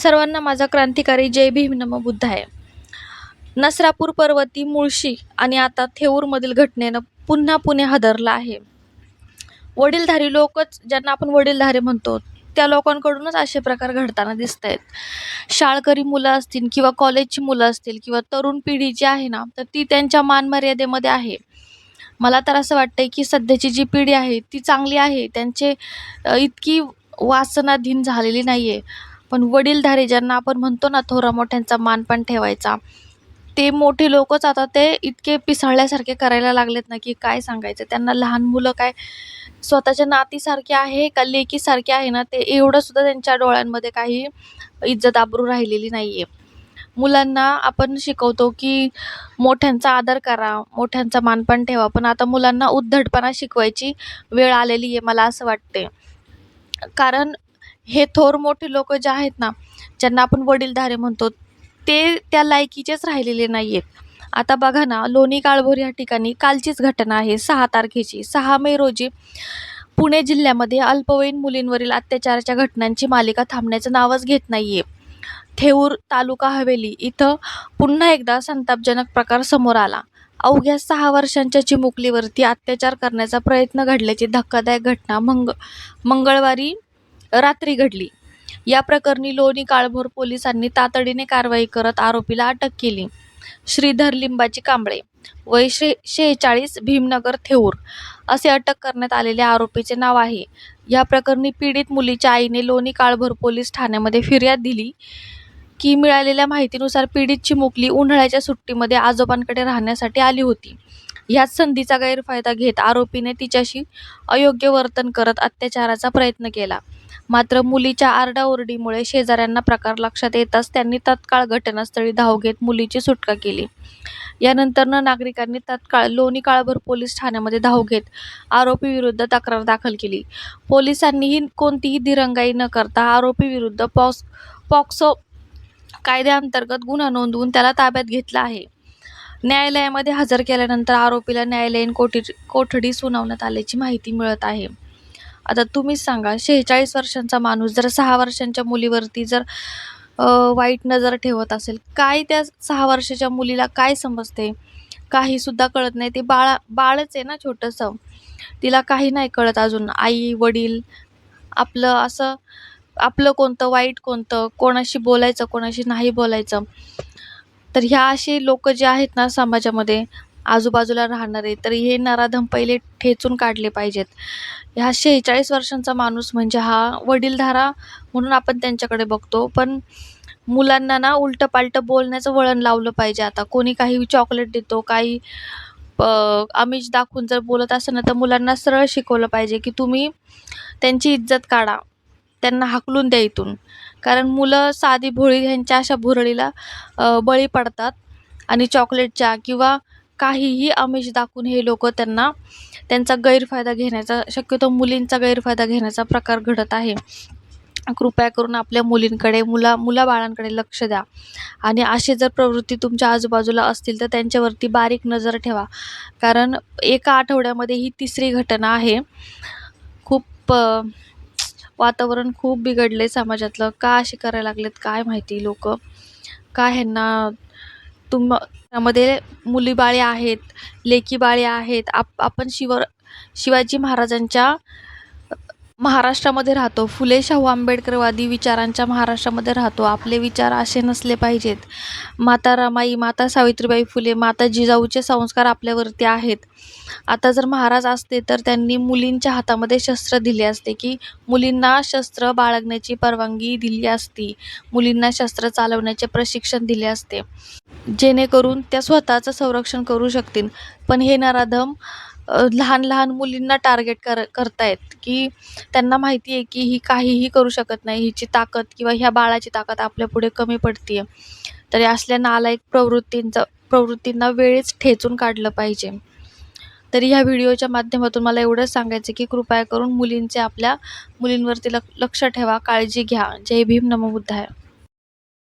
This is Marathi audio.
सर्वांना माझा क्रांतिकारी जय भीम नमो बुद्धाय. नसरापूर पर्वती, मुळशी आणि आता थेऊरमधील घटनेनं पुन्हा पुणे हादरलं आहे. वडीलधारी लोकच, ज्यांना आपण वडीलधारे म्हणतो, त्या लोकांकडूनच असे प्रकार घडताना दिसत आहेत. शाळकरी मुलं असतील किंवा कॉलेजची मुलं असतील किंवा तरुण पिढी जी आहे ना, तर ती त्यांच्या मानमर्यादेमध्ये आहे. मला तर असं वाटतंय की सध्याची जी पिढी आहे ती चांगली आहे. त्यांचे इतकी वासनाधीन झालेली नाहीये. पण वडीलधारी, ज्यांना आपण म्हणतो ना, थोरा मोठ्यांचा मान पण ठेवायचा, ते मोठे लोकच आता ते इतके पिसाळल्यासारखे करायला लागलेत ना, की काय सांगायचं. त्यांना लहान मुलं काय स्वतःच्या नातीसारखे आहे का लेकीसारखे आहे ना, ते एवढं सुद्धा त्यांच्या डोळ्यांमध्ये काही इज्जत आबरू राहिलेली नाहीये. मुलांना आपण शिकवतो की मोठ्यांचा आदर करा, मोठ्यांचा मानपण ठेवा, पण आता मुलांना उद्धटपणा शिकवायची वेळ आलेली आहे, मला असं वाटते. कारण हे थोर मोठे लोक जे आहेत ना, ज्यांना आपण वडीलधारे म्हणतो, ते त्या लायकीचेच राहिलेले नाहीयेत. आता बघा ना, लोणी काळभोर या ठिकाणी कालचीच घटना आहे, 6 तारखेची. 6 मे रोजी पुणे जिल्ह्यामध्ये अल्पवयीन मुलींवरील अत्याचाराच्या घटनांची मालिका थांबण्याचं नावच घेत नाहीये. थेऊर तालुका हवेली इथं पुन्हा एकदा संतापजनक प्रकार समोर आला. अवघ्या 6 वर्षांच्या चिमुकलीवरती अत्याचार करण्याचा प्रयत्न घडल्याची धक्कादायक घटना मंगळवारी रात्री घडली. या प्रकरणी लोणी काळभोर पोलिसांनी तातडीने कारवाई करत आरोपीला अटक केली. श्रीधर लिंबाची कांबळे, वय 46, भीमनगर, थेऊर असे अटक करण्यात आलेल्या आरोपीचे नाव आहे. या प्रकरणी पीडित मुलीच्या आईने लोणी काळभोर पोलीस ठाण्यामध्ये फिर्याद दिली की मिळालेल्या माहितीनुसार पीडित चिमुकली उन्हाळ्याच्या सुट्टीमध्ये आजोबांकडे राहण्यासाठी आली होती. ह्याच संधीचा गैरफायदा घेत आरोपीने तिच्याशी अयोग्य वर्तन करत अत्याचाराचा प्रयत्न केला. मात्र मुलीच्या आरडाओरडीमुळे शेजाऱ्यांना प्रकार लक्षात येताच त्यांनी तत्काळ घटनास्थळी धाव घेत मुलीची सुटका केली. यानंतरनं नागरिकांनी तत्काळ लोणी काळभोर पोलीस ठाण्यामध्ये धाव घेत आरोपीविरुद्ध तक्रार दाखल केली. पोलिसांनीही कोणतीही दिरंगाई न करता आरोपीविरुद्ध पॉक्सो कायद्याअंतर्गत गुन्हा नोंदवून त्याला ताब्यात घेतला आहे. न्यायालयामध्ये हजर केल्यानंतर आरोपीला न्यायालयीन कोठडी सुनावण्यात आल्याची माहिती मिळत आहे. आता तुम्हीच सांगा, 46 वर्षांचा माणूस जर 6 वर्षांच्या मुलीवरती जर वाईट नजर ठेवत असेल, काय त्या 6 वर्षाच्या मुलीला काय समजते? काही सुद्धा कळत नाही. ते बाळच आहे ना छोटंसं. तिला काही नाही कळत अजून. आई वडील आपलं असं, आपलं कोणतं वाईट, कोणतं कोणाशी बोलायचं, कोणाशी नाही बोलायचं. तर ह्या असे लोक जे आहेत ना समाजामध्ये आजूबाजूला राहणारे, तर हे नराधम पहिले ठेचून काढले पाहिजेत. ह्या 46 वर्षांचा माणूस म्हणजे हा वडीलधारा म्हणून आपण त्यांच्याकडे बघतो, पण मुलांना ना उलटं-पालटं बोलण्याचं वळण लावलं पाहिजे. आता कोणी काही चॉकलेट देतो, काही आमिष दाखवून जर बोलत असेल ना, तर मुलांना सरळ शिकवलं पाहिजे की तुम्ही त्यांची इज्जत काढा, त्यांना हाकलून द्या इथून. कारण मुलं साधी भोळी ह्यांच्या अशा भुरळीला बळी पडतात आणि चॉकलेटच्या किंवा काहीही आमिष दाखवून हे लोक त्यांचा गैरफायदा घेण्याचा, शक्यतो मुलींचा गैरफायदा घेण्याचा प्रकार घडत आहे. कृपया करून आपल्या मुलींकडे, मुलाबाळांकडे लक्ष द्या आणि असे जर प्रवृत्ती तुमच्या आजूबाजूला असतील तर त्यांच्यावरती बारीक नजर ठेवा. कारण एका आठवड्यामध्ये ही 3री घटना आहे. खूप वातावरण खूप बिघडले समाजातलं. का असे करायला लागलेत काय माहिती लोक? का ह्यांना त्यामध्ये मुलीबाळे आहेत, लेकीबाळे आहेत. आपण शिवाजी महाराजांच्या महाराष्ट्रामध्ये राहतो, फुले शाहू आंबेडकरवादी विचारांच्या महाराष्ट्रामध्ये राहतो. आपले विचार असे नसले पाहिजेत. माता रमाई, माता सावित्रीबाई फुले, माता जिजाऊचे संस्कार आपल्यावरती आहेत. आता जर महाराज असते तर त्यांनी मुलींच्या हातामध्ये शस्त्र दिले असते, की मुलींना शस्त्र बाळगण्याची परवानगी दिली असती, मुलींना शस्त्र चालवण्याचे प्रशिक्षण दिले असते, जेणेकरून त्या स्वतःचं संरक्षण करू शकतील. पण हे नराधम लहान लहान मुलींना टार्गेट करतायत, की त्यांना माहिती आहे की ही काहीही करू शकत नाही, हिची ताकद किंवा ह्या बाळाची ताकद आपल्या पुढे कमी पडते. तर या असल्या नालायक प्रवृत्तींना वेळीच ठेचून काढलं पाहिजे. तरी ह्या व्हिडिओच्या माध्यमातून मला एवढंच सांगायचं की कृपया करून आपल्या मुलींवरती लक्ष ठेवा, काळजी घ्या. जय भीम नमो बुद्धाय.